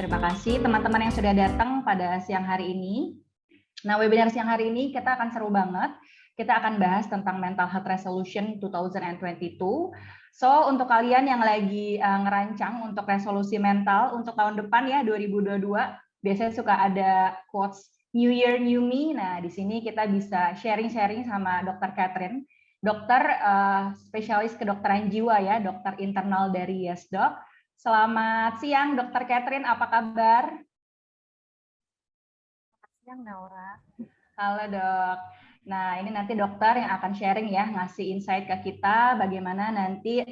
terima kasih teman-teman yang sudah datang pada siang hari ini. Nah, webinar siang hari ini kita akan seru banget. Kita akan bahas tentang Mental Health Resolution 2022. So, untuk kalian yang lagi ngerancang untuk resolusi mental untuk tahun depan ya, 2022, biasanya suka ada quotes New Year, New Me. Nah, di sini kita bisa sharing-sharing sama Dr. Catherine, dokter spesialis kedokteran jiwa ya, dokter internal dari YesDoc. Selamat siang, Dr. Catherine, apa kabar? Selamat siang, Naura. Halo, Dok. Nah, ini nanti dokter yang akan sharing ya, ngasih insight ke kita bagaimana nanti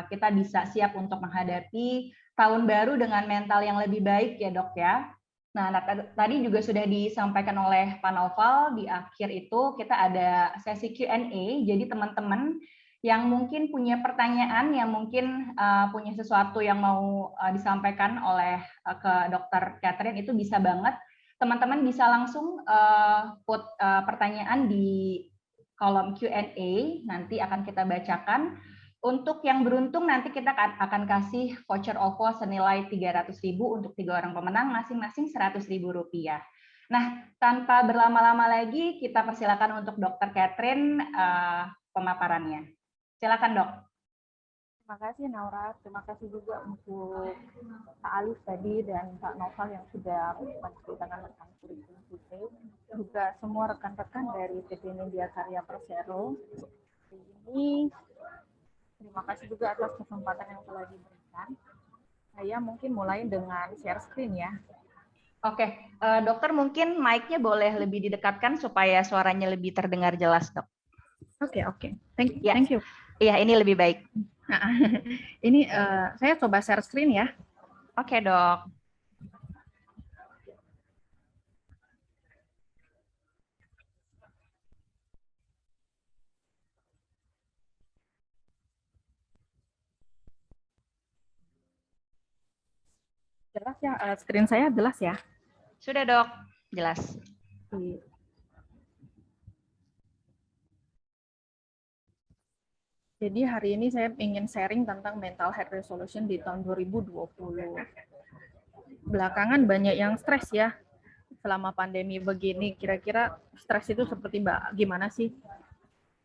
kita bisa siap untuk menghadapi tahun baru dengan mental yang lebih baik ya, Dok ya. Nah, tadi juga sudah disampaikan oleh Pak Noval, di akhir itu kita ada sesi Q&A, jadi teman-teman yang mungkin punya pertanyaan, yang mungkin punya sesuatu yang mau disampaikan oleh ke Dr. Catherine, itu bisa banget. Teman-teman bisa langsung put pertanyaan di kolom Q&A, nanti akan kita bacakan. Untuk yang beruntung nanti kita akan kasih voucher OVO senilai 300.000 untuk 3 orang pemenang, masing-masing Rp100.000. Nah, tanpa berlama-lama lagi, kita persilakan untuk Dr. Catherine pemaparannya. Silakan, Dok. Terima kasih, Naura. Terima kasih juga untuk Pak Alif tadi dan Pak Noval yang sudah menceritakan tentang kurikulum putri. Juga semua rekan-rekan dari PT Media Karya Persero. Ini terima kasih juga atas kesempatan yang telah diberikan. Saya mungkin mulai dengan share screen ya. Oke, dokter mungkin mic-nya boleh lebih didekatkan supaya suaranya lebih terdengar jelas, Dok. Oke. Thank you. Iya, ini lebih baik. Nah, ini saya coba share screen ya. Oke, Dok. Jelas ya, screen saya jelas ya? Sudah, Dok. Jelas. Jadi hari ini saya ingin sharing tentang mental health resolution di tahun 2020. Belakangan banyak yang stres ya selama pandemi begini. Kira-kira stres itu seperti gimana sih?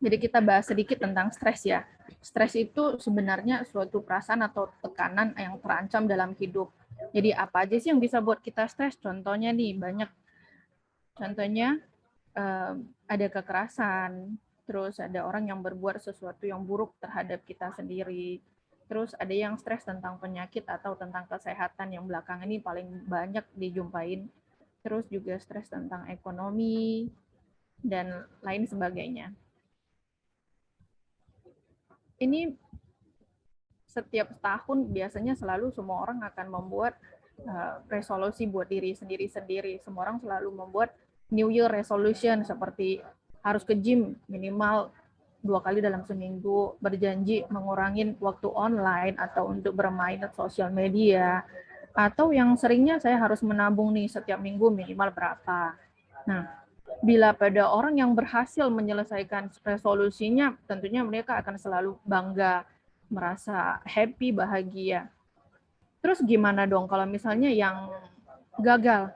Jadi kita bahas sedikit tentang stres ya. Stres itu sebenarnya suatu perasaan atau tekanan yang terancam dalam hidup. Jadi apa aja sih yang bisa buat kita stres? Contohnya nih banyak. Contohnya ada kekerasan, terus ada orang yang berbuat sesuatu yang buruk terhadap kita sendiri, terus ada yang stres tentang penyakit atau tentang kesehatan yang belakangan ini paling banyak dijumpain, terus juga stres tentang ekonomi, dan lain sebagainya. Ini setiap tahun biasanya selalu semua orang akan membuat resolusi buat diri sendiri-sendiri. Semua orang selalu membuat New Year resolution seperti harus ke gym minimal 2 kali dalam seminggu, berjanji mengurangi waktu online atau untuk bermain sosial media, atau yang seringnya saya harus menabung nih setiap minggu minimal berapa. Nah, bila pada orang yang berhasil menyelesaikan resolusinya, tentunya mereka akan selalu bangga, merasa happy, bahagia. Terus gimana dong kalau misalnya yang gagal?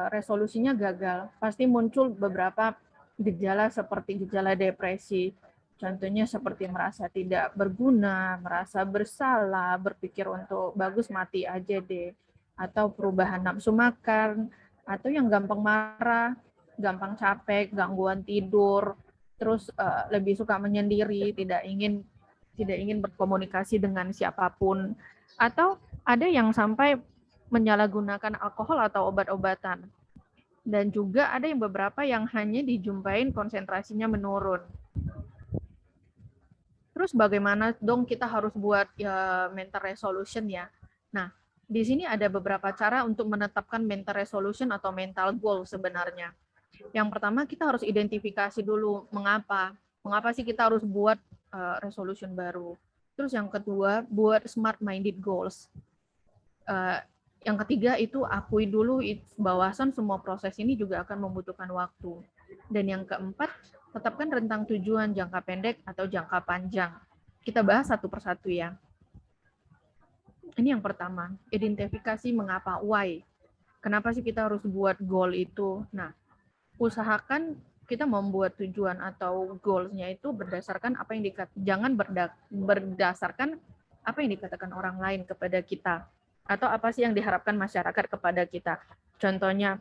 Resolusinya gagal, pasti muncul beberapa gejala seperti gejala depresi. Contohnya seperti merasa tidak berguna, merasa bersalah, berpikir untuk bagus mati aja deh, atau perubahan nafsu makan, atau yang gampang marah, gampang capek, gangguan tidur, terus lebih suka menyendiri, tidak ingin berkomunikasi dengan siapapun, atau ada yang sampai menyalahgunakan alkohol atau obat-obatan. Dan juga ada yang beberapa yang hanya dijumpain konsentrasinya menurun. Terus bagaimana dong kita harus buat mental resolution ya? Nah, di sini ada beberapa cara untuk menetapkan mental resolution atau mental goal sebenarnya. Yang pertama kita harus identifikasi dulu mengapa sih kita harus buat resolution baru. Terus yang kedua buat smart minded goals. Yang ketiga itu akui dulu bahwasan semua proses ini juga akan membutuhkan waktu. Dan yang keempat, tetapkan rentang tujuan jangka pendek atau jangka panjang. Kita bahas satu persatu ya. Ini yang pertama, identifikasi mengapa, why. Kenapa sih kita harus buat goal itu? Nah, usahakan kita membuat tujuan atau goals-nya itu berdasarkan apa yang jangan berdasarkan apa yang dikatakan orang lain kepada kita atau apa sih yang diharapkan masyarakat kepada kita. Contohnya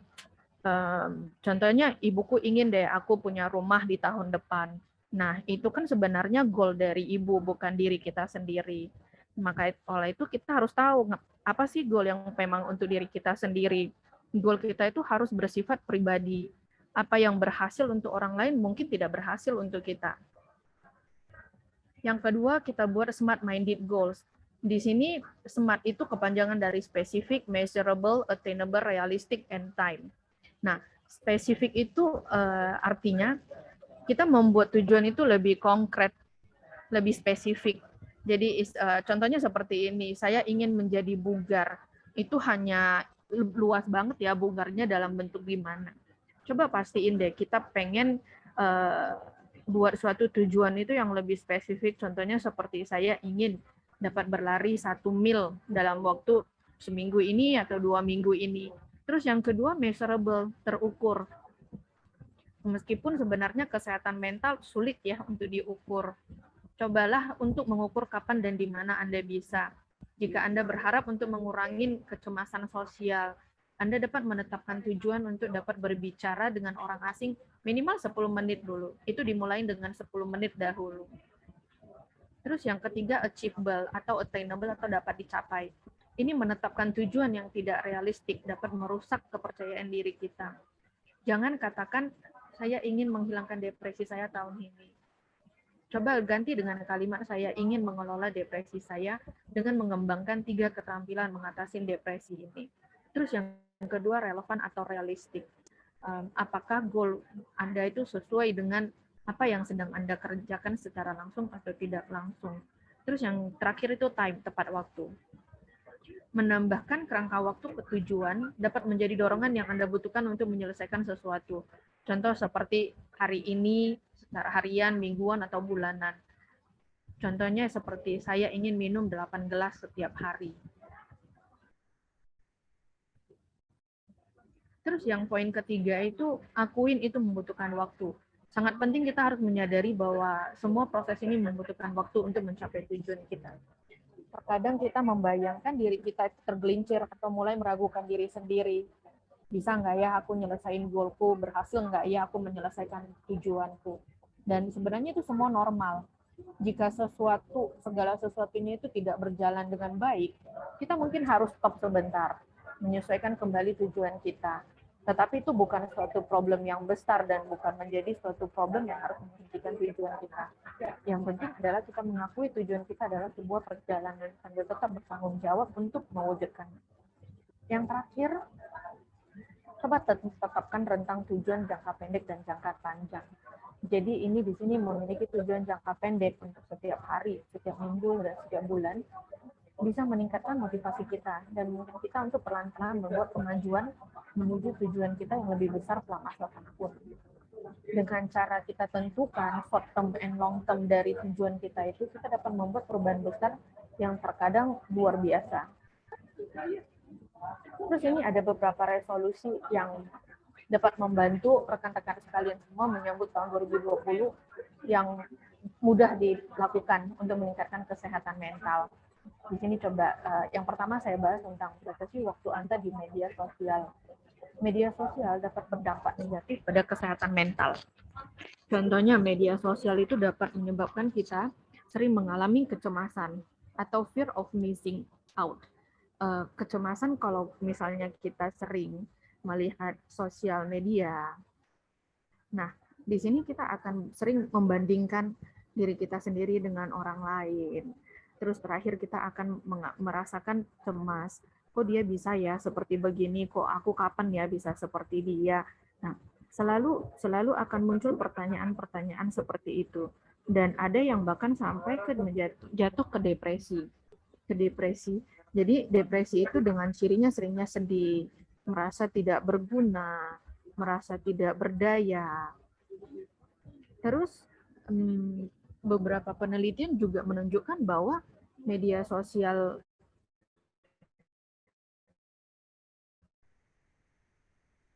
ibuku ingin deh aku punya rumah di tahun depan. Nah, itu kan sebenarnya goal dari ibu, bukan diri kita sendiri. Maka oleh itu kita harus tahu apa sih goal yang memang untuk diri kita sendiri. Goal kita itu harus bersifat pribadi. Apa yang berhasil untuk orang lain mungkin tidak berhasil untuk kita. Yang kedua, kita buat smart-minded goals. Di sini, SMART itu kepanjangan dari specific, measurable, attainable, realistic, and time. Nah, spesifik itu artinya kita membuat tujuan itu lebih konkret, lebih spesifik. Jadi contohnya seperti ini, saya ingin menjadi bugar. Itu hanya luas banget ya bugarnya dalam bentuk gimana. Coba pastiin deh kita pengen buat suatu tujuan itu yang lebih spesifik. Contohnya seperti saya ingin dapat berlari 1 mil dalam waktu seminggu ini atau 2 minggu ini. Terus yang kedua, measurable, terukur. Meskipun sebenarnya kesehatan mental sulit ya untuk diukur. Cobalah untuk mengukur kapan dan di mana Anda bisa. Jika Anda berharap untuk mengurangi kecemasan sosial, Anda dapat menetapkan tujuan untuk dapat berbicara dengan orang asing minimal 10 menit dulu. Itu dimulai dengan 10 menit dahulu. Terus yang ketiga, achievable atau attainable atau dapat dicapai. Ini menetapkan tujuan yang tidak realistik, dapat merusak kepercayaan diri kita. Jangan katakan, saya ingin menghilangkan depresi saya tahun ini. Coba ganti dengan kalimat, saya ingin mengelola depresi saya dengan mengembangkan 3 keterampilan mengatasi depresi ini. Terus yang kedua, relevan atau realistik. Apakah goal Anda itu sesuai dengan apa yang sedang Anda kerjakan secara langsung atau tidak langsung. Terus yang terakhir itu time, tepat waktu. Menambahkan kerangka waktu ke tujuan dapat menjadi dorongan yang Anda butuhkan untuk menyelesaikan sesuatu. Contoh seperti hari ini, secara harian, mingguan, atau bulanan. Contohnya seperti saya ingin minum 8 gelas setiap hari. Terus yang poin ketiga itu, akuin itu membutuhkan waktu. Sangat penting kita harus menyadari bahwa semua proses ini membutuhkan waktu untuk mencapai tujuan kita. Terkadang kita membayangkan diri kita tergelincir atau mulai meragukan diri sendiri. Bisa nggak ya aku nyelesain goalku, berhasil nggak ya aku menyelesaikan tujuanku. Dan sebenarnya itu semua normal. Jika segala sesuatunya itu tidak berjalan dengan baik, kita mungkin harus stop sebentar, menyesuaikan kembali tujuan kita. Tetapi itu bukan suatu problem yang besar dan bukan menjadi suatu problem yang harus menghentikan tujuan kita. Yang penting adalah kita mengakui tujuan kita adalah sebuah perjalanan sambil tetap bertanggung jawab untuk mewujudkannya. Yang terakhir, coba tetapkan rentang tujuan jangka pendek dan jangka panjang. Jadi ini di sini memiliki tujuan jangka pendek untuk setiap hari, setiap minggu, dan setiap bulan, bisa meningkatkan motivasi kita dan mungkin kita untuk pelan-pelan membuat kemajuan menuju tujuan kita yang lebih besar selama apapun. Dengan cara kita tentukan short term and long term dari tujuan kita itu, kita dapat membuat perubahan besar yang terkadang luar biasa. Terus ini ada beberapa resolusi yang dapat membantu rekan-rekan sekalian semua menyambut tahun 2020 yang mudah dilakukan untuk meningkatkan kesehatan mental. Di sini coba, yang pertama saya bahas tentang batasi waktu Anda di media sosial. Media sosial dapat berdampak negatif pada kesehatan mental. Contohnya, media sosial itu dapat menyebabkan kita sering mengalami kecemasan atau fear of missing out. Kecemasan kalau misalnya kita sering melihat sosial media. Nah, di sini kita akan sering membandingkan diri kita sendiri dengan orang lain. Terus terakhir kita akan merasakan cemas. Kok dia bisa ya seperti begini, kok aku kapan ya bisa seperti dia. Nah, selalu akan muncul pertanyaan-pertanyaan seperti itu. Dan ada yang bahkan sampai ke jatuh ke depresi. Jadi depresi itu dengan cirinya seringnya sedih, merasa tidak berguna, merasa tidak berdaya. Terus beberapa penelitian juga menunjukkan bahwa media sosial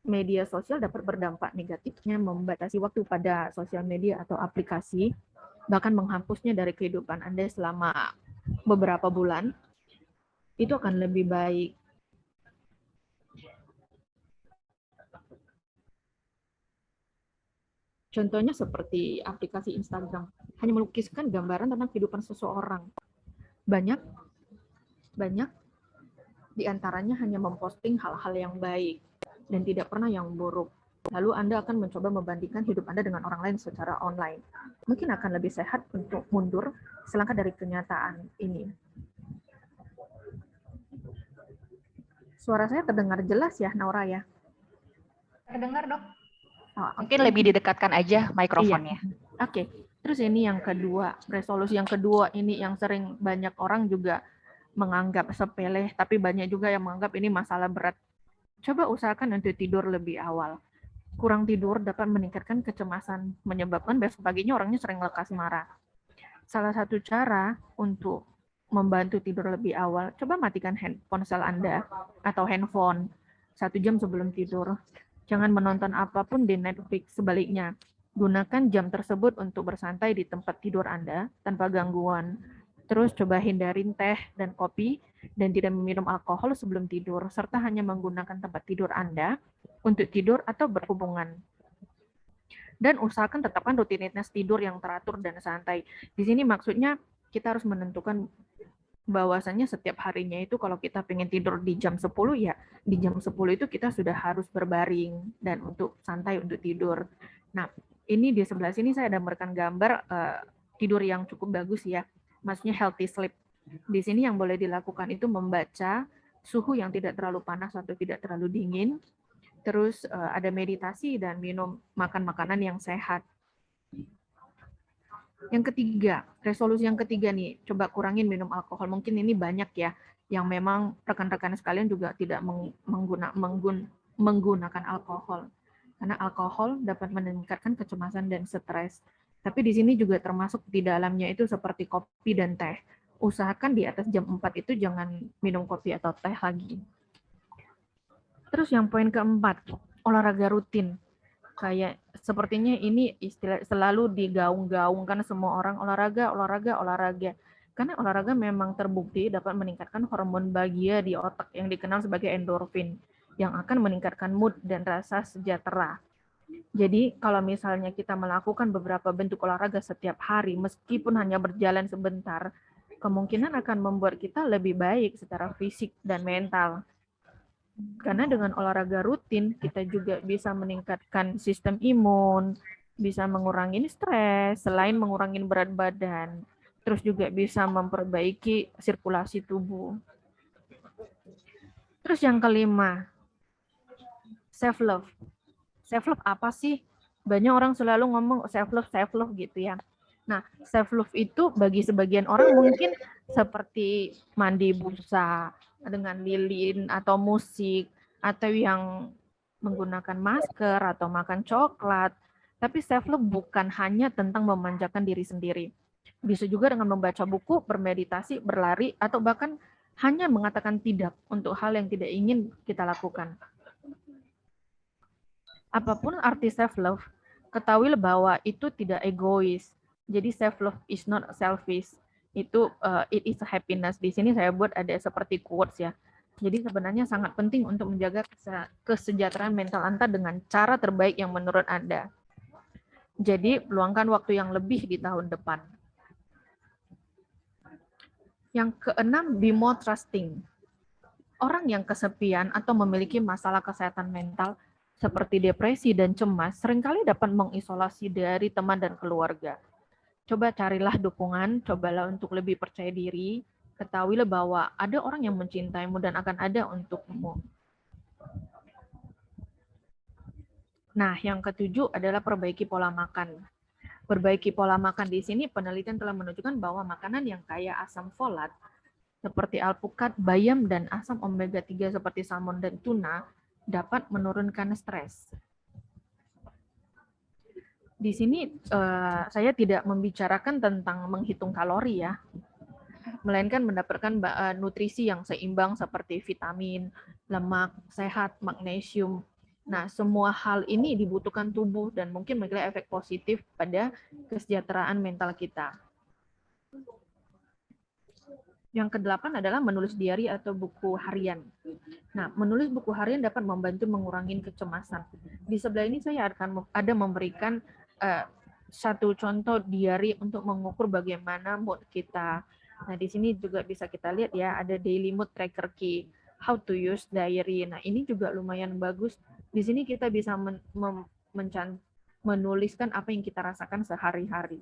media sosial dapat berdampak negatifnya membatasi waktu pada sosial media atau aplikasi, bahkan menghapusnya dari kehidupan Anda selama beberapa bulan, itu akan lebih baik. Contohnya seperti aplikasi Instagram, hanya melukiskan gambaran tentang kehidupan seseorang. Banyak di antaranya hanya memposting hal-hal yang baik dan tidak pernah yang buruk. Lalu Anda akan mencoba membandingkan hidup Anda dengan orang lain secara online. Mungkin akan lebih sehat untuk mundur selangkah dari kenyataan ini. Suara saya terdengar jelas ya, Naura ya? Terdengar, Dok. Oh, mungkin lebih didekatkan aja mikrofonnya. Iya. Oke. Terus ini yang kedua, resolusi yang kedua ini yang sering banyak orang juga menganggap sepele, tapi banyak juga yang menganggap ini masalah berat. Coba usahakan untuk tidur lebih awal. Kurang tidur dapat meningkatkan kecemasan, menyebabkan besok paginya orangnya sering lekas marah. Salah satu cara untuk membantu tidur lebih awal, coba matikan ponsel Anda atau handphone 1 jam sebelum tidur. Jangan menonton apapun di Netflix, sebaliknya. Gunakan jam tersebut untuk bersantai di tempat tidur Anda tanpa gangguan. Terus coba hindarin teh dan kopi dan tidak meminum alkohol sebelum tidur, serta hanya menggunakan tempat tidur Anda untuk tidur atau berhubungan. Dan usahakan tetapkan rutinitas tidur yang teratur dan santai. Di sini maksudnya kita harus menentukan bahwasannya setiap harinya itu kalau kita pengen tidur di jam 10 ya di jam 10 itu kita sudah harus berbaring dan untuk santai untuk tidur. Nah, ini di sebelah sini saya gambarkan gambar tidur yang cukup bagus ya. Maksudnya healthy sleep. Di sini yang boleh dilakukan itu membaca suhu yang tidak terlalu panas atau tidak terlalu dingin. Terus ada meditasi dan makan makanan yang sehat. Yang ketiga, resolusi yang ketiga nih, coba kurangin minum alkohol. Mungkin ini banyak ya, yang memang rekan-rekan sekalian juga tidak menggunakan alkohol. Karena alkohol dapat meningkatkan kecemasan dan stres. Tapi di sini juga termasuk di dalamnya itu seperti kopi dan teh. Usahakan di atas jam 4 itu jangan minum kopi atau teh lagi. Terus yang poin keempat, olahraga rutin. Kayak sepertinya ini istilah selalu digaung-gaungkan semua orang olahraga. Karena olahraga memang terbukti dapat meningkatkan hormon bahagia di otak yang dikenal sebagai endorfin yang akan meningkatkan mood dan rasa sejahtera. Jadi kalau misalnya kita melakukan beberapa bentuk olahraga setiap hari meskipun hanya berjalan sebentar, kemungkinan akan membuat kita lebih baik secara fisik dan mental. Karena dengan olahraga rutin, kita juga bisa meningkatkan sistem imun, bisa mengurangi stres, selain mengurangi berat badan, terus juga bisa memperbaiki sirkulasi tubuh. Terus yang kelima, self-love. Self-love apa sih? Banyak orang selalu ngomong self-love gitu ya. Nah, self-love itu bagi sebagian orang mungkin seperti mandi busa dengan lilin atau musik, atau yang menggunakan masker atau makan coklat. Tapi self-love bukan hanya tentang memanjakan diri sendiri. Bisa juga dengan membaca buku, bermeditasi, berlari, atau bahkan hanya mengatakan tidak untuk hal yang tidak ingin kita lakukan. Apapun arti self-love, ketahuilah bahwa itu tidak egois. Jadi self-love is not selfish. Itu it is a happiness. Di sini saya buat ada seperti quotes ya. Jadi sebenarnya sangat penting untuk menjaga kesejahteraan mental Anda dengan cara terbaik yang menurut Anda. Jadi luangkan waktu yang lebih di tahun depan. Yang keenam, be more trusting. Orang yang kesepian atau memiliki masalah kesehatan mental seperti depresi dan cemas seringkali dapat mengisolasi dari teman dan keluarga. Coba carilah dukungan, cobalah untuk lebih percaya diri, ketahuilah bahwa ada orang yang mencintaimu dan akan ada untukmu. Nah, yang ketujuh adalah perbaiki pola makan. Perbaiki pola makan di sini penelitian telah menunjukkan bahwa makanan yang kaya asam folat seperti alpukat, bayam, dan asam omega 3 seperti salmon dan tuna dapat menurunkan stres. Di sini saya tidak membicarakan tentang menghitung kalori ya, melainkan mendapatkan nutrisi yang seimbang seperti vitamin, lemak, sehat, magnesium, Nah, semua hal ini dibutuhkan tubuh dan mungkin memiliki efek positif pada kesejahteraan mental kita. Yang ke-8 adalah menulis diary atau buku harian. Nah, menulis buku harian dapat membantu mengurangi kecemasan. Di sebelah ini saya akan memberikan satu contoh diary untuk mengukur bagaimana mood kita. Nah, di sini juga bisa kita lihat ya, ada daily mood tracker key, how to use diary. Nah, ini juga lumayan bagus. Di sini kita bisa menuliskan apa yang kita rasakan sehari-hari.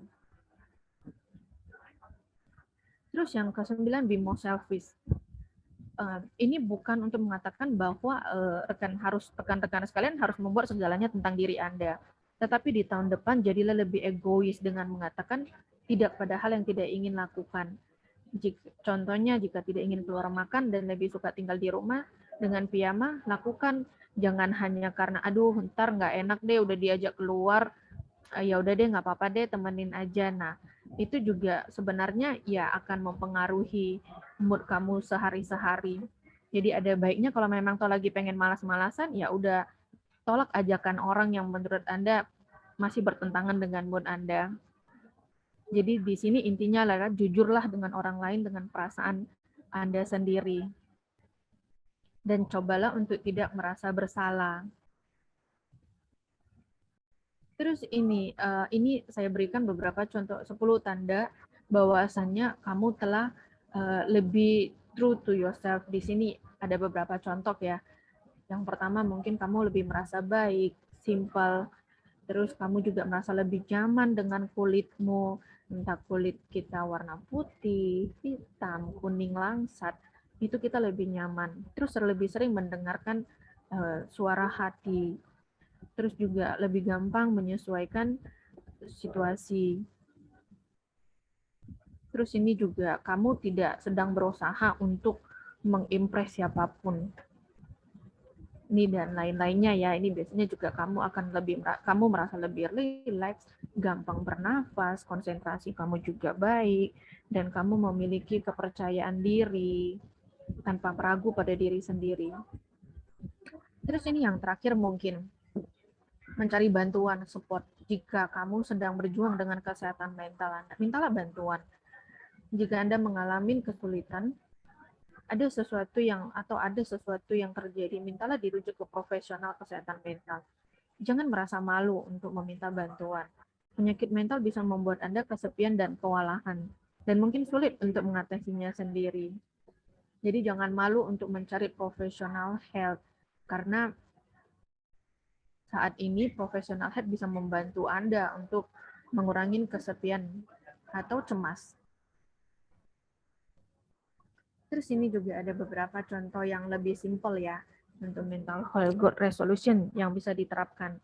Terus yang ke-9, be more selfish. Ini bukan untuk mengatakan bahwa rekan-rekan sekalian harus membuat segalanya tentang diri Anda. Tetapi di tahun depan jadilah lebih egois dengan mengatakan tidak pada hal yang tidak ingin lakukan. Contohnya jika tidak ingin keluar makan dan lebih suka tinggal di rumah dengan piyama, lakukan. Jangan hanya karena aduh ntar nggak enak deh udah diajak keluar, ya udah deh nggak apa-apa deh temenin aja. Nah, itu juga sebenarnya ya akan mempengaruhi mood kamu sehari-hari. Jadi ada baiknya kalau memang toh lagi pengen malas-malasan, ya udah tolak ajakan orang yang menurut Anda masih bertentangan dengan mood Anda. Jadi di sini intinya adalah jujurlah dengan orang lain dengan perasaan Anda sendiri. Dan cobalah untuk tidak merasa bersalah. Terus ini saya berikan beberapa contoh 10 tanda bahwasannya kamu telah lebih true to yourself. Di sini ada beberapa contoh ya. Yang pertama mungkin kamu lebih merasa baik, simple. Terus kamu juga merasa lebih nyaman dengan kulitmu, entah kulit kita warna putih, hitam, kuning langsat, itu kita lebih nyaman. Terus lebih sering mendengarkan suara hati. Terus juga lebih gampang menyesuaikan situasi. Terus ini juga kamu tidak sedang berusaha untuk mengimpress siapapun. Ini dan lain-lainnya ya. Ini biasanya juga kamu merasa lebih rileks, gampang bernafas, konsentrasi kamu juga baik, dan kamu memiliki kepercayaan diri tanpa ragu pada diri sendiri. Terus ini yang terakhir mungkin mencari bantuan support. Jika kamu sedang berjuang dengan kesehatan mental Anda, mintalah bantuan. Jika Anda mengalami kesulitan, ada sesuatu yang terjadi, mintalah dirujuk ke profesional kesehatan mental. Jangan merasa malu untuk meminta bantuan. Penyakit mental bisa membuat Anda kesepian dan kewalahan, dan mungkin sulit untuk mengatasinya sendiri. Jadi jangan malu untuk mencari profesional help, karena saat ini profesional help bisa membantu Anda untuk mengurangi kesepian atau cemas. Terus ini juga ada beberapa contoh yang lebih simpel ya untuk mental health goal resolution yang bisa diterapkan.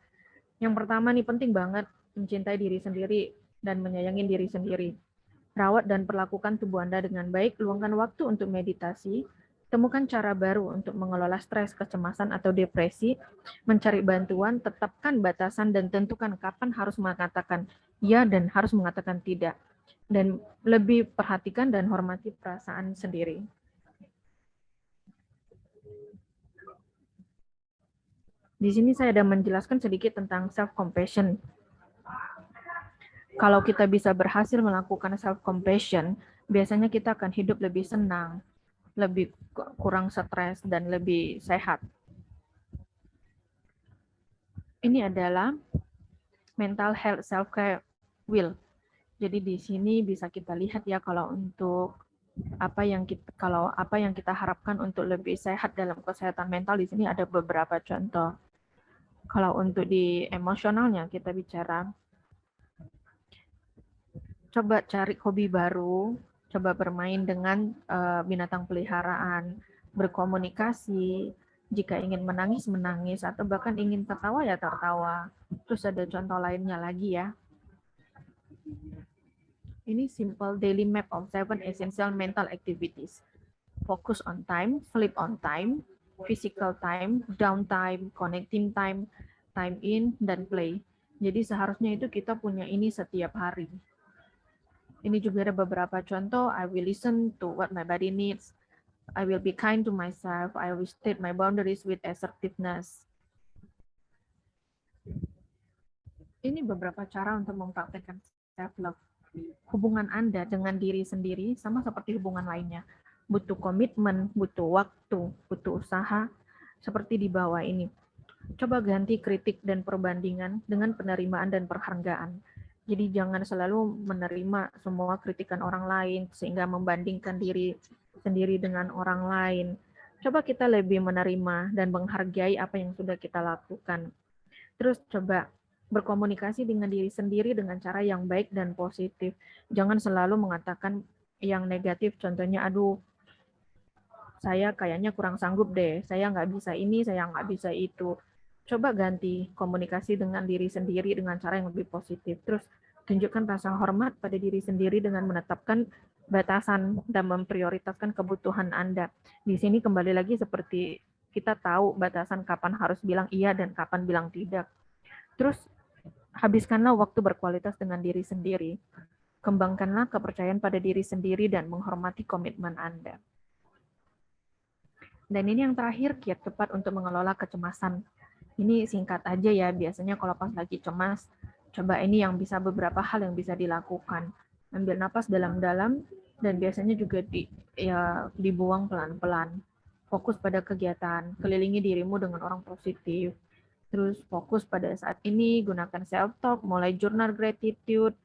Yang pertama nih penting banget mencintai diri sendiri dan menyayangi diri sendiri. Rawat dan perlakukan tubuh Anda dengan baik, luangkan waktu untuk meditasi, temukan cara baru untuk mengelola stres, kecemasan, atau depresi, mencari bantuan, tetapkan batasan dan tentukan kapan harus mengatakan ya dan harus mengatakan tidak. Dan lebih perhatikan dan hormati perasaan sendiri. Di sini saya ada menjelaskan sedikit tentang self-compassion. Kalau kita bisa berhasil melakukan self-compassion, biasanya kita akan hidup lebih senang, lebih kurang stres, dan lebih sehat. Ini adalah mental health self-care wheel. Jadi di sini bisa kita lihat ya kalau untuk apa yang kita harapkan untuk lebih sehat dalam kesehatan mental, di sini ada beberapa contoh. Kalau untuk di emosionalnya kita bicara, coba cari hobi baru, coba bermain dengan binatang peliharaan, berkomunikasi, jika ingin menangis, menangis, atau bahkan ingin tertawa, ya tertawa. Terus ada contoh lainnya lagi ya. Ini simple daily map of 7 essential mental activities. Focus on time, sleep on time, physical time, downtime, connecting time, time in, dan play. Jadi seharusnya itu kita punya ini setiap hari. Ini juga ada beberapa contoh. I will listen to what my body needs. I will be kind to myself. I will state my boundaries with assertiveness. Ini beberapa cara untuk mempraktekkan self-love. Hubungan Anda dengan diri sendiri sama seperti hubungan lainnya. Butuh komitmen, butuh waktu, butuh usaha, seperti di bawah ini. Coba ganti kritik dan perbandingan dengan penerimaan dan penghargaan. Jadi jangan selalu menerima semua kritikan orang lain sehingga membandingkan diri sendiri dengan orang lain. Coba kita lebih menerima dan menghargai apa yang sudah kita lakukan. Terus coba berkomunikasi dengan diri sendiri dengan cara yang baik dan positif. Jangan selalu mengatakan yang negatif, contohnya, aduh, saya kayaknya kurang sanggup deh, saya nggak bisa ini, saya nggak bisa itu. Coba ganti komunikasi dengan diri sendiri dengan cara yang lebih positif. Terus tunjukkan rasa hormat pada diri sendiri dengan menetapkan batasan dan memprioritaskan kebutuhan Anda. Di sini kembali lagi seperti kita tahu batasan kapan harus bilang iya dan kapan bilang tidak. Terus habiskanlah waktu berkualitas dengan diri sendiri. Kembangkanlah kepercayaan pada diri sendiri dan menghormati komitmen Anda. Dan ini yang terakhir, kiat tepat untuk mengelola kecemasan. Ini singkat aja ya, biasanya kalau pas lagi cemas, coba ini yang bisa beberapa hal yang bisa dilakukan. Ambil napas dalam-dalam dan biasanya juga dibuang pelan-pelan. Fokus pada kegiatan, kelilingi dirimu dengan orang positif. Terus fokus pada saat ini, gunakan self-talk, mulai jurnal gratitude,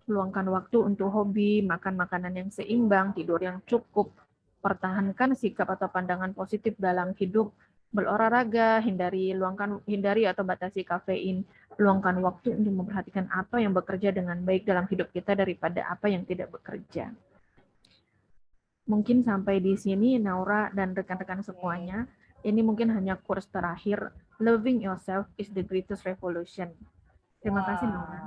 luangkan waktu untuk hobi, makan makanan yang seimbang, tidur yang cukup, pertahankan sikap atau pandangan positif dalam hidup, berolahraga, hindari atau batasi kafein, luangkan waktu untuk memperhatikan apa yang bekerja dengan baik dalam hidup kita daripada apa yang tidak bekerja. Mungkin sampai di sini, Naura dan rekan-rekan semuanya. Ini mungkin hanya kurs terakhir. Loving yourself is the greatest revolution. Terima kasih, Naura.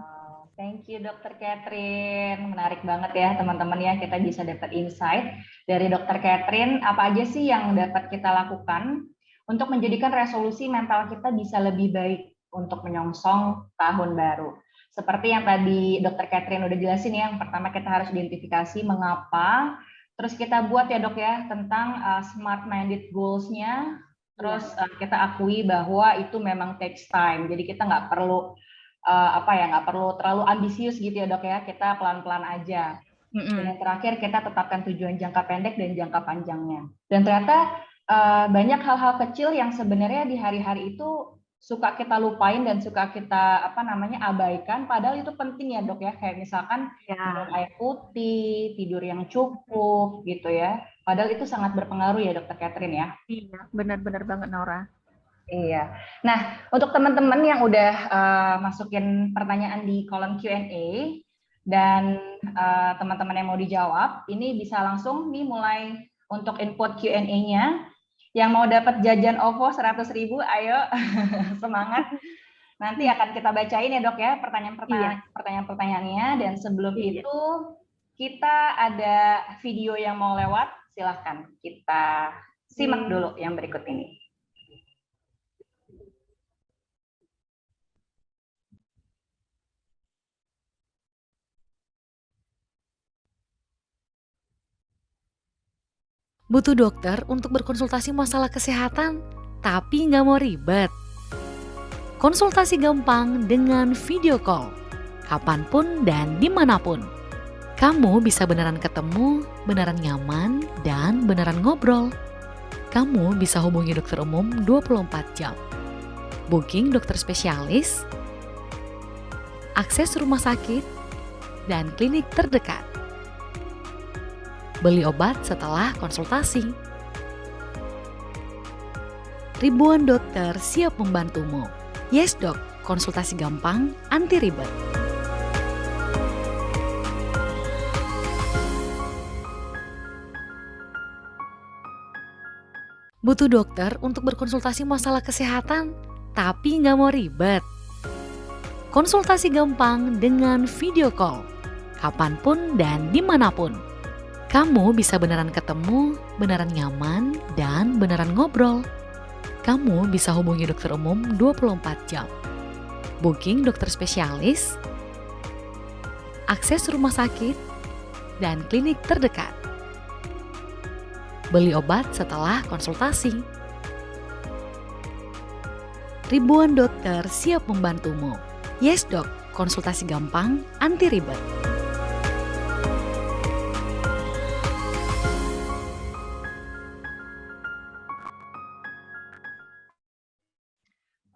Thank you, Dr. Catherine. Menarik banget ya, teman-teman ya. Kita bisa dapat insight dari Dr. Catherine. Apa aja sih yang dapat kita lakukan untuk menjadikan resolusi mental kita bisa lebih baik untuk menyongsong tahun baru. Seperti yang tadi Dr. Catherine udah jelasin ya. Yang pertama kita harus identifikasi mengapa. Terus kita buat ya dok ya tentang smart-minded goals-nya. Terus kita akui bahwa itu memang takes time. Jadi kita nggak perlu nggak perlu terlalu ambisius gitu ya dok ya. Kita pelan-pelan aja. Dan yang terakhir kita tetapkan tujuan jangka pendek dan jangka panjangnya. Dan ternyata banyak hal-hal kecil yang sebenarnya di hari-hari itu suka kita lupain dan suka kita abaikan, padahal itu penting ya dok ya, kayak misalkan minum air putih, tidur yang cukup gitu ya, padahal itu sangat berpengaruh ya Dokter Catherine ya. Iya, benar-benar banget Nora. Iya. Nah, untuk teman-teman yang udah masukin pertanyaan di kolom Q&A dan teman-teman yang mau dijawab, ini bisa langsung nih mulai untuk input Q&A-nya. Yang mau dapat jajan OVO 100.000, ayo semangat. Nanti akan kita bacain ya dok ya pertanyaan-pertanyaannya. Dan sebelum itu kita ada video yang mau lewat. Silahkan kita simak dulu yang berikut ini. Butuh dokter untuk berkonsultasi masalah kesehatan, tapi nggak mau ribet. Konsultasi gampang dengan video call, kapanpun dan dimanapun. Kamu bisa beneran ketemu, beneran nyaman, dan beneran ngobrol. Kamu bisa hubungi dokter umum 24 jam. Booking dokter spesialis, akses rumah sakit, dan klinik terdekat. Beli obat setelah konsultasi. Ribuan dokter siap membantumu. Yes Dok, konsultasi gampang, anti ribet. Butuh dokter untuk berkonsultasi masalah kesehatan, tapi nggak mau ribet. Konsultasi gampang dengan video call, kapanpun dan dimanapun. Kamu bisa beneran ketemu, beneran nyaman, dan beneran ngobrol. Kamu bisa hubungi dokter umum 24 jam. Booking dokter spesialis, akses rumah sakit, dan klinik terdekat. Beli obat setelah konsultasi. Ribuan dokter siap membantumu. Yes Dok, konsultasi gampang, anti ribet.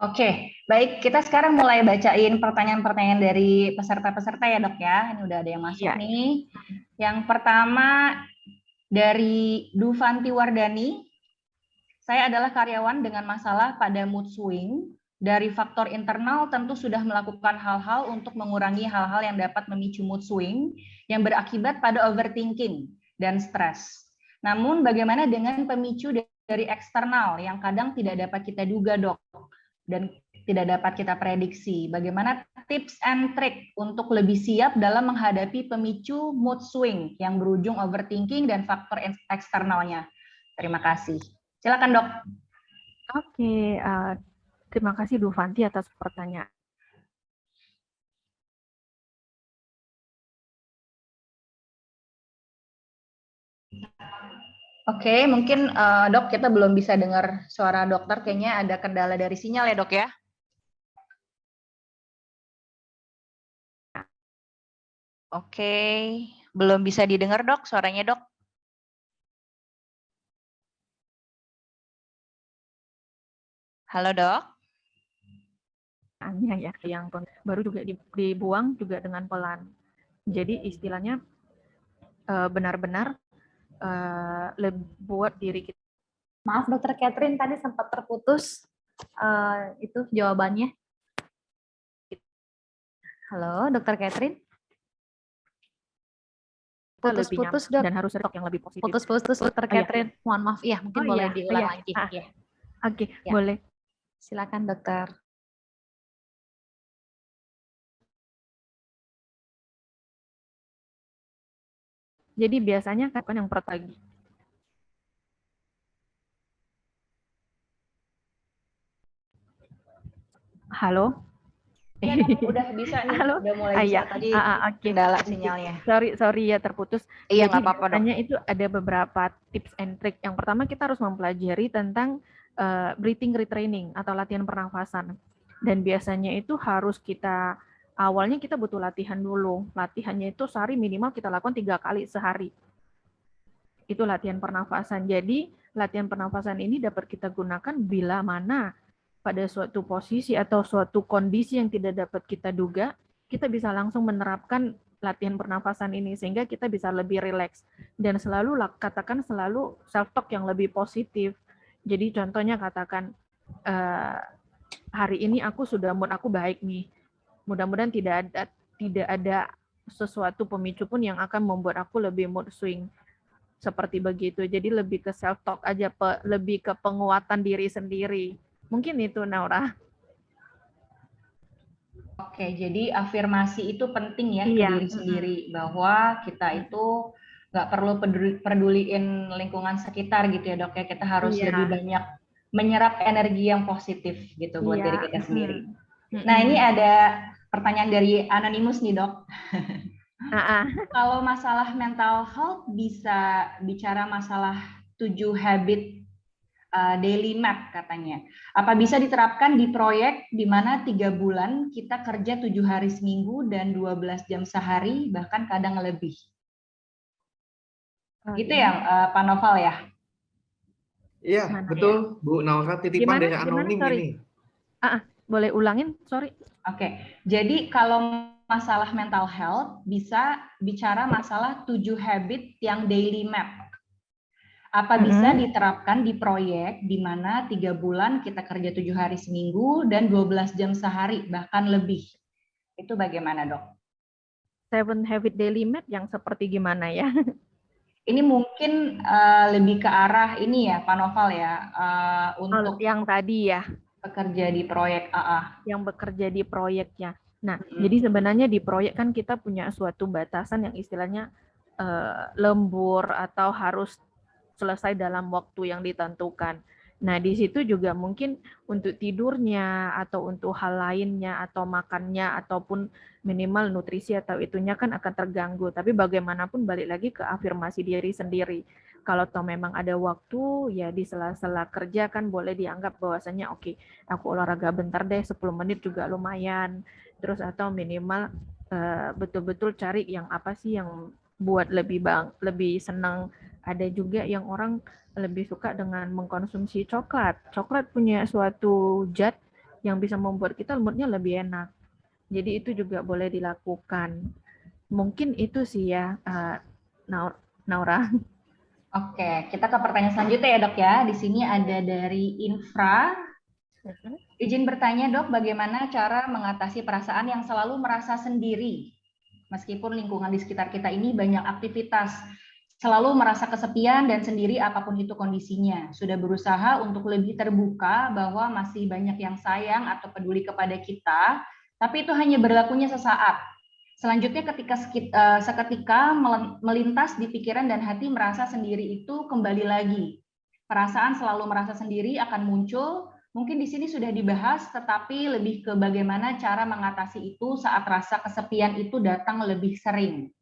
Oke, baik. Kita sekarang mulai bacain pertanyaan-pertanyaan dari peserta-peserta ya dok ya. Ini udah ada yang masuk nih. Yang pertama dari Dufanti Wardani. Saya adalah karyawan dengan masalah pada mood swing. Dari faktor internal tentu sudah melakukan hal-hal untuk mengurangi hal-hal yang dapat memicu mood swing yang berakibat pada overthinking dan stres. Namun bagaimana dengan pemicu dari eksternal yang kadang tidak dapat kita duga dok? Dan tidak dapat kita prediksi. Bagaimana tips and trick untuk lebih siap dalam menghadapi pemicu mood swing yang berujung overthinking dan faktor eksternalnya? Terima kasih. Silakan dok. Oke, terima kasih Dufanti atas pertanyaan. Oke, mungkin dok kita belum bisa dengar suara dokter, kayaknya ada kendala dari sinyal ya dok ya. Oke, belum bisa didengar dok suaranya dok. Halo dok. Ya, yang baru juga dibuang juga dengan pelan. Jadi istilahnya benar-benar buat diri kita. Maaf Dokter Catherine, tadi sempat terputus itu jawabannya. Halo Dokter Catherine. Putus-putus dok. Dan harus stok yang lebih positif. Putus-putus Dokter Catherine. Mohon maaf ya, mungkin boleh diulang lagi. Oke, boleh. Silakan dokter. Jadi biasanya kan yang pertama. Halo. Ya, udah bisa nih. Halo. Udah mulai bisa tadi. Kendala sinyalnya. Sorry ya terputus. Iya nggak apa-apa dok. Itu ada beberapa tips and trick. Yang pertama kita harus mempelajari tentang breathing retraining atau latihan pernafasan. Dan biasanya itu harus awalnya kita butuh latihan dulu. Latihannya itu sehari minimal kita lakukan 3 kali sehari. Itu latihan pernafasan. Jadi latihan pernafasan ini dapat kita gunakan bila mana pada suatu posisi atau suatu kondisi yang tidak dapat kita duga, kita bisa langsung menerapkan latihan pernafasan ini sehingga kita bisa lebih rileks dan katakan selalu self talk yang lebih positif. Jadi contohnya katakan hari ini mood aku baik nih. Mudah-mudahan tidak ada sesuatu pemicu pun yang akan membuat aku lebih mood swing. Seperti begitu. Jadi lebih ke self talk aja, lebih ke penguatan diri sendiri. Mungkin itu Naura. Oke, jadi afirmasi itu penting ya ke diri sendiri bahwa kita itu nggak perlu peduliin lingkungan sekitar gitu ya dok ya, kita harus lebih banyak menyerap energi yang positif gitu buat diri kita sendiri. Nah ini ada pertanyaan dari Anonymous nih dok. Kalau masalah mental health bisa bicara masalah 7 habit daily map katanya. Apa bisa diterapkan di proyek di mana 3 bulan kita kerja 7 hari seminggu dan 12 jam sehari, bahkan kadang lebih. Gitu ya Pak Noval ya? Iya, betul Bu Naura, titipan dari anonim ini. Boleh ulangin, sorry. Oke, jadi kalau masalah mental health bisa bicara masalah 7 habit yang daily map. Apa bisa diterapkan di proyek di mana 3 bulan kita kerja 7 hari seminggu dan 12 jam sehari, bahkan lebih. Itu bagaimana dok? 7 habit daily map yang seperti gimana ya? Ini mungkin lebih ke arah ini ya Pak Noval ya, untuk yang tadi ya. Bekerja di proyek Yang bekerja di proyeknya. Nah, jadi sebenarnya di proyek kan kita punya suatu batasan yang istilahnya lembur atau harus selesai dalam waktu yang ditentukan. Nah, di situ juga mungkin untuk tidurnya atau untuk hal lainnya atau makannya ataupun minimal nutrisi atau itunya kan akan terganggu. Tapi bagaimanapun balik lagi ke afirmasi diri sendiri. Kalau toh memang ada waktu, ya di sela-sela kerja kan boleh dianggap bahwasanya oke, aku olahraga bentar deh, 10 menit juga lumayan. Terus atau minimal betul-betul cari yang apa sih yang buat lebih senang. Ada juga yang orang lebih suka dengan mengkonsumsi coklat. Coklat punya suatu zat yang bisa membuat kita moodnya lebih enak. Jadi itu juga boleh dilakukan. Mungkin itu sih ya, Naura. Oke, kita ke pertanyaan selanjutnya ya dok ya. Di sini ada dari Infra. Izin bertanya dok, bagaimana cara mengatasi perasaan yang selalu merasa sendiri? Meskipun lingkungan di sekitar kita ini banyak aktivitas, selalu merasa kesepian dan sendiri apapun itu kondisinya. Sudah berusaha untuk lebih terbuka bahwa masih banyak yang sayang atau peduli kepada kita, tapi itu hanya berlakunya sesaat. Selanjutnya seketika melintas di pikiran dan hati merasa sendiri itu kembali lagi. Perasaan selalu merasa sendiri akan muncul. Mungkin di sini sudah dibahas, tetapi lebih ke bagaimana cara mengatasi itu saat rasa kesepian itu datang lebih sering.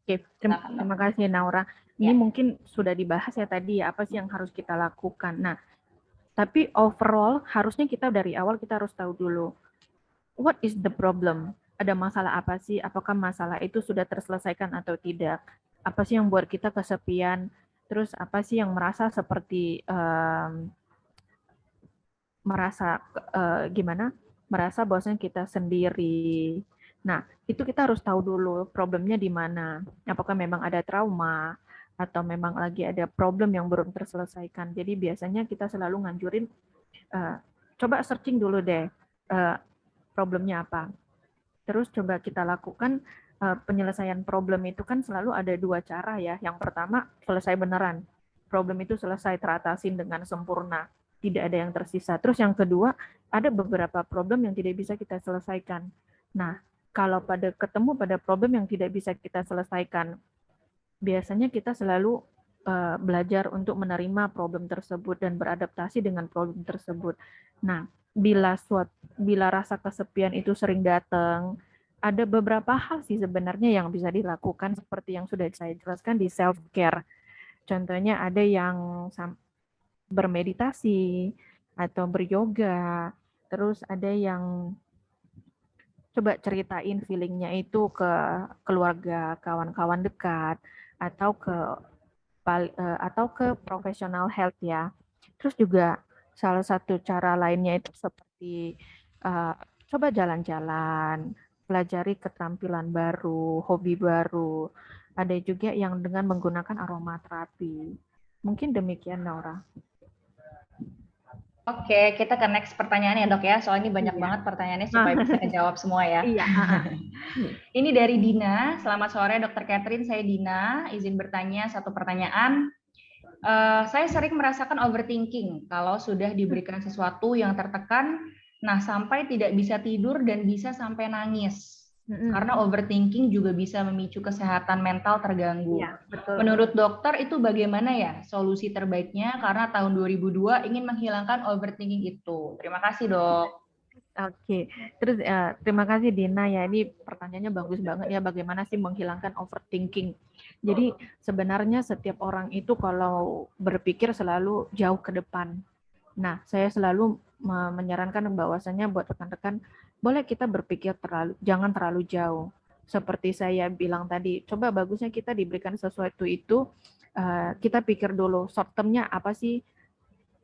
Oke, terima kasih Naura. Ini mungkin sudah dibahas ya tadi, apa sih yang harus kita lakukan. Nah, tapi overall harusnya kita dari awal kita harus tahu dulu, what is the problem? Ada masalah apa sih? Apakah masalah itu sudah terselesaikan atau tidak? Apa sih yang buat kita kesepian? Terus apa sih yang merasa seperti merasa bahwasanya kita sendiri. Nah, itu kita harus tahu dulu problemnya di mana. Apakah memang ada trauma atau memang lagi ada problem yang belum terselesaikan. Jadi biasanya kita selalu nganjurin coba searching dulu deh problemnya apa. Terus coba kita lakukan penyelesaian problem itu kan selalu ada dua cara ya. Yang pertama, selesai beneran. Problem itu selesai teratasin dengan sempurna. Tidak ada yang tersisa. Terus yang kedua, ada beberapa problem yang tidak bisa kita selesaikan. Nah, kalau ketemu pada problem yang tidak bisa kita selesaikan, biasanya kita selalu belajar untuk menerima problem tersebut dan beradaptasi dengan problem tersebut. Nah, bila rasa kesepian itu sering datang, ada beberapa hal sih sebenarnya yang bisa dilakukan seperti yang sudah saya jelaskan di self care. Contohnya ada yang bermeditasi atau beryoga, terus ada yang coba ceritain feelingnya itu ke keluarga, kawan-kawan dekat, atau ke profesional health ya. Terus juga salah satu cara lainnya itu seperti coba jalan-jalan, pelajari keterampilan baru, hobi baru. Ada juga yang dengan menggunakan aromaterapi. Mungkin demikian, Naura. Oke, kita ke next pertanyaan ya dok ya. Soalnya ini banyak banget pertanyaannya supaya bisa dijawab semua ya. Iya. Ini dari Dina. Selamat sore Dr. Catherine, saya Dina. Izin bertanya satu pertanyaan. Saya sering merasakan overthinking kalau sudah diberikan sesuatu yang tertekan, nah sampai tidak bisa tidur dan bisa sampai nangis. Karena overthinking juga bisa memicu kesehatan mental terganggu. Ya, betul. Menurut dokter itu bagaimana ya solusi terbaiknya? Karena tahun 2002 ingin menghilangkan overthinking itu. Terima kasih dok. Oke, terus terima kasih Dina ya, ini pertanyaannya bagus banget ya, bagaimana sih menghilangkan overthinking. Jadi sebenarnya setiap orang itu kalau berpikir selalu jauh ke depan. Nah, saya selalu menyarankan bahwasanya buat rekan-rekan, boleh kita berpikir jangan terlalu jauh. Seperti saya bilang tadi, coba bagusnya kita diberikan sesuatu itu, kita pikir dulu short term-nya apa sih,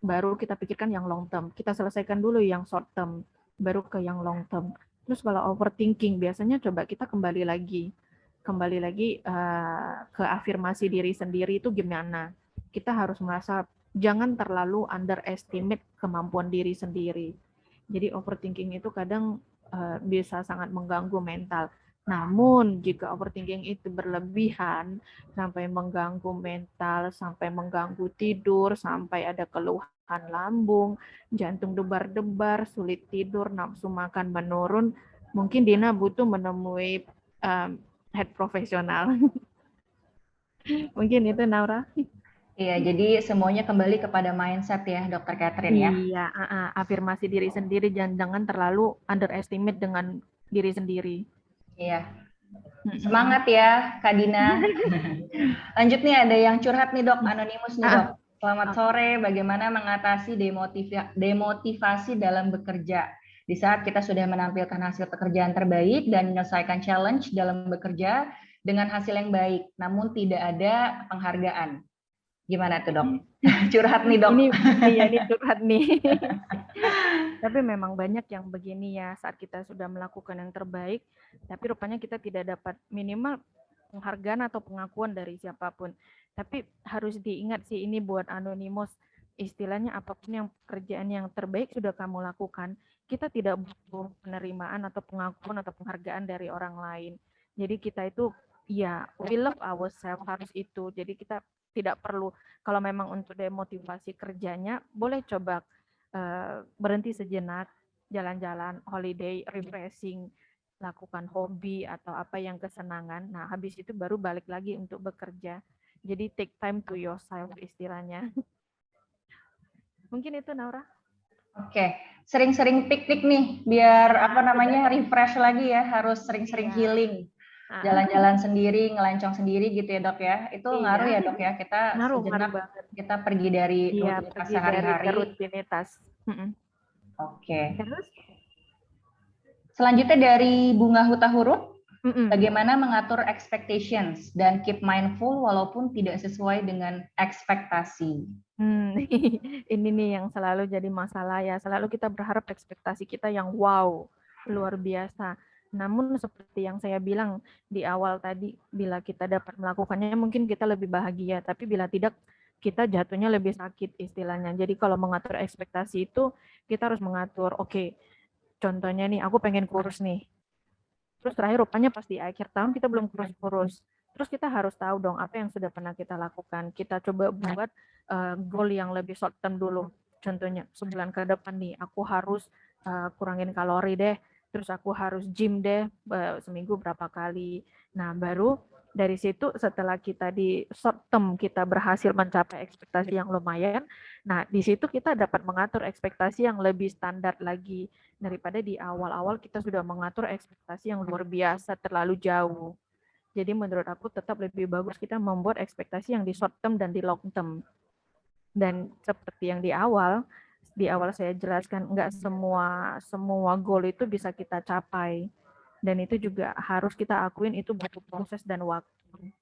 baru kita pikirkan yang long term. Kita selesaikan dulu yang short term, baru ke yang long term. Terus kalau overthinking, biasanya coba kita kembali lagi ke afirmasi diri sendiri itu gimana. Kita harus merasa jangan terlalu underestimate kemampuan diri sendiri. Jadi overthinking itu kadang bisa sangat mengganggu mental. Namun jika overthinking itu berlebihan sampai mengganggu mental, sampai mengganggu tidur, sampai ada keluhan lambung, jantung debar-debar, sulit tidur, nafsu makan menurun, mungkin Dina butuh menemui head profesional. Mungkin itu Naura. Iya, jadi semuanya kembali kepada mindset ya, Dr. Catherine ya. Iya, afirmasi diri sendiri, jangan terlalu underestimate dengan diri sendiri. Iya. Semangat ya, Kak Dina. Lanjut nih, ada yang curhat nih dok, anonimus nih dok. Selamat sore, bagaimana mengatasi demotivasi dalam bekerja? Di saat kita sudah menampilkan hasil pekerjaan terbaik dan menyelesaikan challenge dalam bekerja dengan hasil yang baik, namun tidak ada penghargaan. Gimana tuh dok? Curhat nih dok. Ini curhat nih. Tapi memang banyak yang begini ya, saat kita sudah melakukan yang terbaik, tapi rupanya kita tidak dapat minimal penghargaan atau pengakuan dari siapapun. Tapi harus diingat sih, ini buat anonimus, istilahnya apapun yang pekerjaan yang terbaik sudah kamu lakukan, kita tidak butuh penerimaan atau pengakuan atau penghargaan dari orang lain. Jadi kita itu, ya, we love ourselves, harus itu. Jadi kita tidak perlu, kalau memang untuk demotivasi kerjanya, boleh coba berhenti sejenak, jalan-jalan, holiday, refreshing, lakukan hobi atau apa yang kesenangan. Nah, habis itu baru balik lagi untuk bekerja. Jadi take time to yourself istilahnya. Mungkin itu Naura. Oke, sering-sering piknik nih, biar apa namanya refresh lagi ya, harus sering-sering healing. Jalan-jalan sendiri, ngelancong sendiri gitu ya dok ya. Itu ngaruh ya dok ya, kita sejenak kita pergi dari rutinitas sehari-hari. Rutinitas. Oke. Terus? Selanjutnya dari Bunga Huta Huruf, bagaimana mengatur expectations dan keep mindful walaupun tidak sesuai dengan ekspektasi. Ini nih yang selalu jadi masalah ya. Selalu kita berharap ekspektasi kita yang wow, luar biasa. Namun seperti yang saya bilang di awal tadi, bila kita dapat melakukannya mungkin kita lebih bahagia, tapi bila tidak kita jatuhnya lebih sakit istilahnya. Jadi kalau mengatur ekspektasi itu kita harus mengatur, oke, contohnya nih aku pengen kurus nih. Terus terakhir rupanya pas di akhir tahun kita belum kurus-kurus. Terus kita harus tahu dong apa yang sudah pernah kita lakukan. Kita coba buat goal yang lebih short term dulu. Contohnya sebulan ke depan nih aku harus kurangin kalori deh. Terus aku harus gym deh seminggu berapa kali. Nah, baru dari situ setelah kita di short term kita berhasil mencapai ekspektasi yang lumayan, nah di situ kita dapat mengatur ekspektasi yang lebih standar lagi daripada di awal-awal kita sudah mengatur ekspektasi yang luar biasa terlalu jauh. Jadi menurut aku tetap lebih bagus kita membuat ekspektasi yang di short term dan di long term. Dan seperti yang di awal saya jelaskan, enggak semua goal itu bisa kita capai. Dan itu juga harus kita akuin itu butuh proses dan waktu.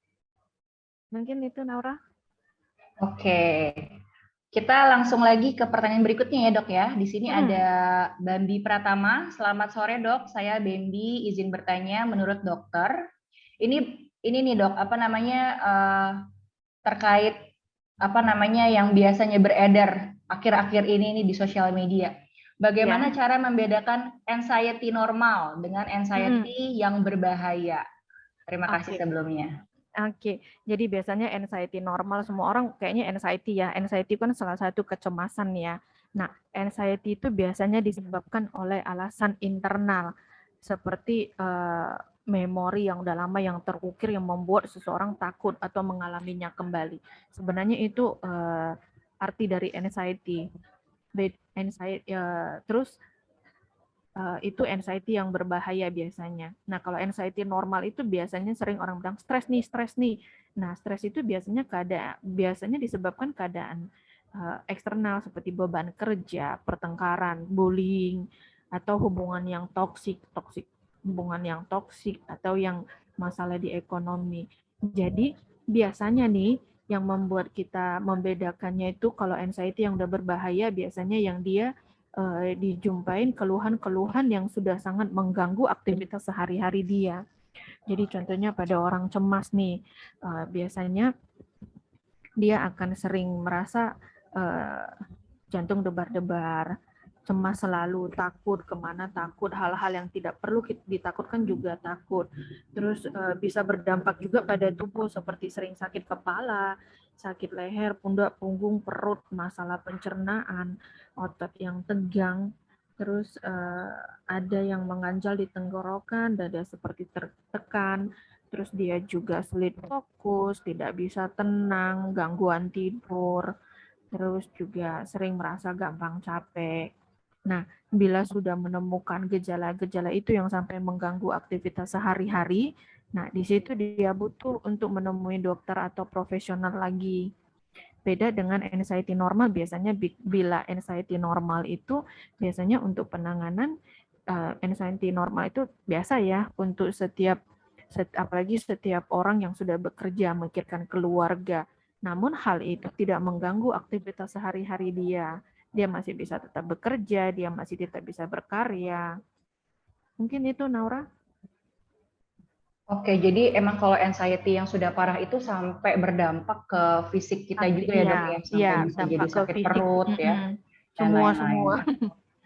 Mungkin itu Naura. Oke. Kita langsung lagi ke pertanyaan berikutnya ya dok ya. Di sini ada Bambi Pratama. Selamat sore dok, saya Bambi, izin bertanya menurut dokter. Ini nih dok, apa namanya terkait apa namanya yang biasanya beredar akhir-akhir ini nih di sosial media. Bagaimana cara membedakan anxiety normal dengan anxiety yang berbahaya? Terima kasih sebelumnya. Oke, jadi biasanya anxiety normal semua orang kayaknya anxiety ya. Anxiety kan salah satu kecemasan ya. Nah, anxiety itu biasanya disebabkan oleh alasan internal seperti memori yang udah lama yang terukir yang membuat seseorang takut atau mengalaminya kembali. Sebenarnya itu arti dari anxiety. Terus itu anxiety yang berbahaya biasanya. Nah, kalau anxiety normal itu biasanya sering orang bilang stres nih. Nah, stres itu biasanya disebabkan keadaan eksternal seperti beban kerja, pertengkaran, bullying, atau hubungan yang toksik atau yang masalah di ekonomi. Jadi biasanya nih yang membuat kita membedakannya itu kalau anxiety yang udah berbahaya biasanya yang dia dijumpain keluhan-keluhan yang sudah sangat mengganggu aktivitas sehari-hari dia. Jadi contohnya pada orang cemas nih, biasanya dia akan sering merasa jantung debar-debar, cemas selalu, takut kemana takut, hal-hal yang tidak perlu ditakutkan juga takut. Terus bisa berdampak juga pada tubuh seperti sering sakit kepala, sakit leher, pundak, punggung, perut, masalah pencernaan, otot yang tegang, terus ada yang mengganjal di tenggorokan, dada seperti tertekan, terus dia juga sulit fokus, tidak bisa tenang, gangguan tidur, terus juga sering merasa gampang capek. Nah, bila sudah menemukan gejala-gejala itu yang sampai mengganggu aktivitas sehari-hari, Nah, di situ dia butuh untuk menemui dokter atau profesional lagi. Beda dengan anxiety normal, biasanya bila anxiety normal itu biasanya untuk penanganan anxiety normal itu biasa ya untuk apalagi setiap orang yang sudah bekerja, memikirkan keluarga. Namun hal itu tidak mengganggu aktivitas sehari-hari dia. Dia masih bisa tetap bekerja, dia masih tetap bisa berkarya. Mungkin itu, Naura. Oke, jadi emang kalau anxiety yang sudah parah itu sampai berdampak ke fisik kita juga ya dok ya, sampai bisa jadi sakit perut ya, dan lain-lain.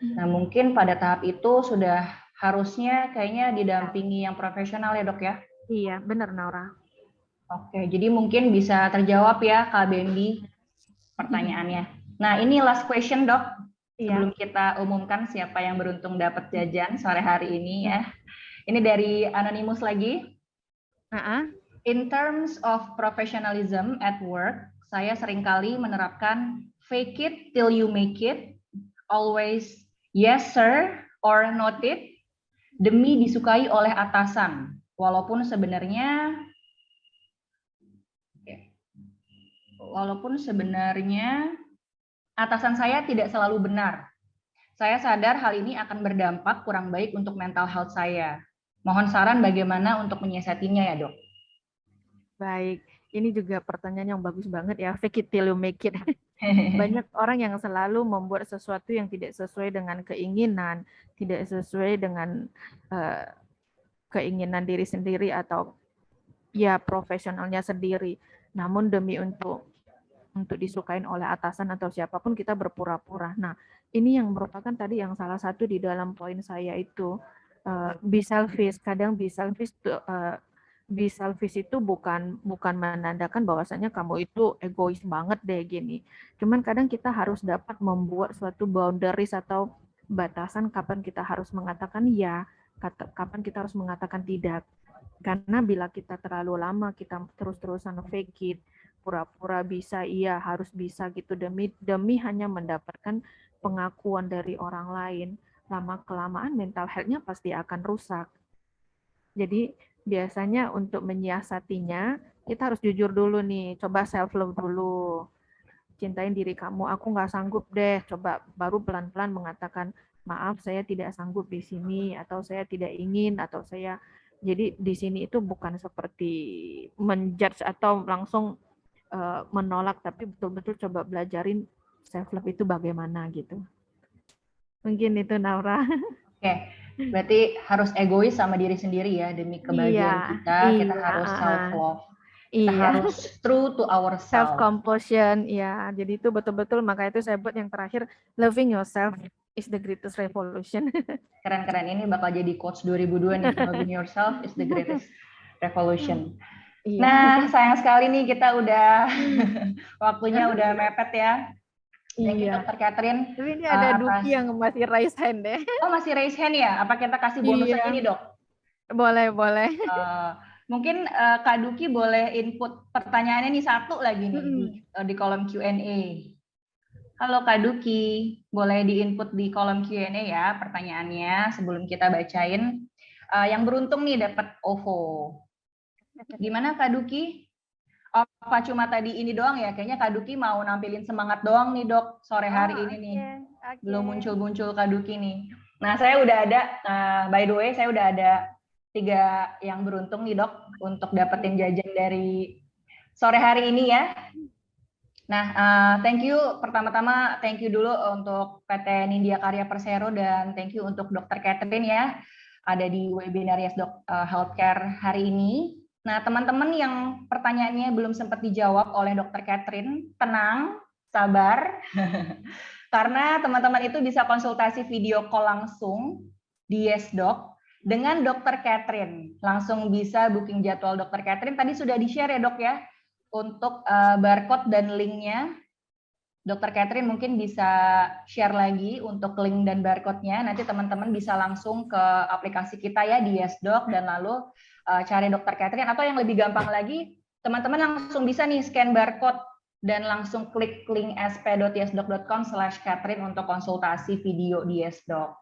Nah mungkin pada tahap itu sudah harusnya kayaknya didampingi yang profesional ya dok ya? Iya, benar Naura. Oke, jadi mungkin bisa terjawab ya Kak Bendi pertanyaannya. Nah ini last question dok, sebelum kita umumkan siapa yang beruntung dapat jajan sore hari ini ya. Ini dari Anonymous lagi. In terms of professionalism at work, saya seringkali menerapkan fake it till you make it, always yes sir or noted, demi disukai oleh atasan, walaupun sebenarnya atasan saya tidak selalu benar. Saya sadar hal ini akan berdampak kurang baik untuk mental health saya. Mohon saran bagaimana untuk menyiasatinya ya dok. Baik, ini juga pertanyaan yang bagus banget ya, fake it till you make it. Banyak orang yang selalu membuat sesuatu yang tidak sesuai dengan keinginan, tidak sesuai dengan keinginan diri sendiri atau ya profesionalnya sendiri. Namun demi untuk disukain oleh atasan atau siapapun kita berpura-pura. Nah, ini yang merupakan tadi yang salah satu di dalam poin saya itu be selfish. Kadang be selfish itu bukan menandakan bahwasanya kamu itu egois banget deh gini. Cuman kadang kita harus dapat membuat suatu boundaries atau batasan kapan kita harus mengatakan ya, kapan kita harus mengatakan tidak. Karena bila kita terlalu lama kita terus-terusan fake it, pura-pura bisa, iya harus bisa gitu demi hanya mendapatkan pengakuan dari orang lain, lama-kelamaan mental health-nya pasti akan rusak. Jadi biasanya untuk menyiasatinya kita harus jujur dulu nih, coba self love dulu, cintain diri kamu, aku nggak sanggup deh, coba baru pelan-pelan mengatakan maaf saya tidak sanggup di sini, atau saya tidak ingin, atau saya jadi di sini itu bukan seperti menjudge atau langsung menolak, tapi betul-betul coba belajarin self love itu bagaimana gitu. Mungkin itu Naura. Oke, berarti harus egois sama diri sendiri ya, demi kebahagiaan kita harus self love. Kita harus true to ourselves. Self compassion, ya. Jadi itu betul-betul, maka itu saya buat yang terakhir, loving yourself is the greatest revolution. Keren-keren, ini bakal jadi quotes 2002 nih, loving yourself is the greatest revolution. Nah, sayang sekali nih kita udah waktunya udah mepet ya. Thank you Dr. Catherine. Tapi ini ada Duki yang masih raise hand deh. Oh, masih raise hand ya? Apa kita kasih bonus aja nih, Dok? Boleh. Mungkin Kak Duki boleh input pertanyaannya nih satu lagi nih di kolom Q&A. Halo Kak Duki, boleh di-input di kolom Q&A ya pertanyaannya sebelum kita bacain. Yang beruntung nih dapat OVO. Gimana Kak Duki? Apa cuma tadi ini doang ya? Kayaknya Kak Duki mau nampilin semangat doang nih dok sore hari ini nih. Belum muncul-muncul Kak Duki nih. Nah saya udah ada, by the way saya udah ada 3 yang beruntung nih dok untuk dapetin jajan dari sore hari ini ya. Nah thank you, pertama-tama thank you dulu untuk PT Nindya Karya Persero dan thank you untuk Dr. Catherine ya. Ada di webinar Yesdoc Healthcare hari ini. Nah, teman-teman yang pertanyaannya belum sempat dijawab oleh Dr. Catherine, tenang, sabar. Karena teman-teman itu bisa konsultasi video call langsung di Yesdoc dengan Dr. Catherine. Langsung bisa booking jadwal Dr. Catherine. Tadi sudah di-share ya dok ya, untuk barcode dan linknya. Dr. Catherine mungkin bisa share lagi untuk link dan barcode-nya. Nanti teman-teman bisa langsung ke aplikasi kita ya di Yesdoc dan lalu cari Dr. Catherine, atau yang lebih gampang lagi, teman-teman langsung bisa nih scan barcode dan langsung klik link sp.yesdoc.com/Catherine untuk konsultasi video di Yesdoc.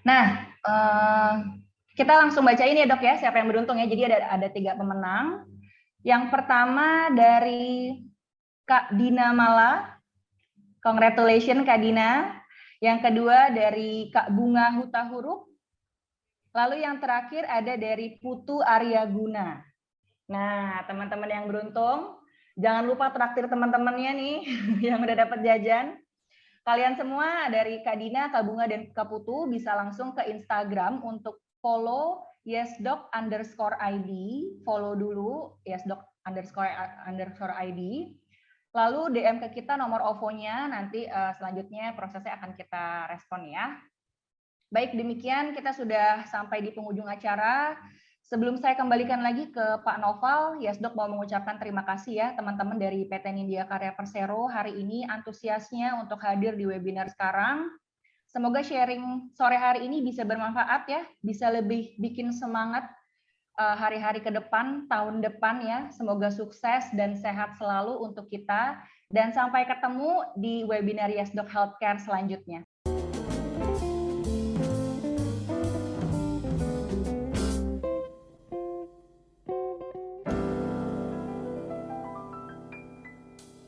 Nah, Kita langsung bacain ya dok ya, siapa yang beruntung ya. Jadi ada 3 pemenang. Yang pertama dari Kak Dina Mala. Congratulations Kak Dina. Yang kedua dari Kak Bunga Hutahuruk. Lalu yang terakhir ada dari Putu Aryaguna. Nah, teman-teman yang beruntung, jangan lupa traktir teman-temannya nih yang udah dapat jajan. Kalian semua dari Kak Dina, Kak Bunga, dan Kak Putu bisa langsung ke Instagram untuk follow yesdoc_id, follow dulu yesdoc_id, lalu DM ke kita nomor OVO-nya, nanti selanjutnya prosesnya akan kita respon ya. Baik, demikian kita sudah sampai di penghujung acara. Sebelum saya kembalikan lagi ke Pak Noval, Yesdoc mau mengucapkan terima kasih ya teman-teman dari PT Nindya Karya Persero hari ini antusiasnya untuk hadir di webinar sekarang. Semoga sharing sore hari ini bisa bermanfaat ya, bisa lebih bikin semangat hari-hari ke depan, tahun depan ya. Semoga sukses dan sehat selalu untuk kita. Dan sampai ketemu di webinar Yesdoc Healthcare selanjutnya.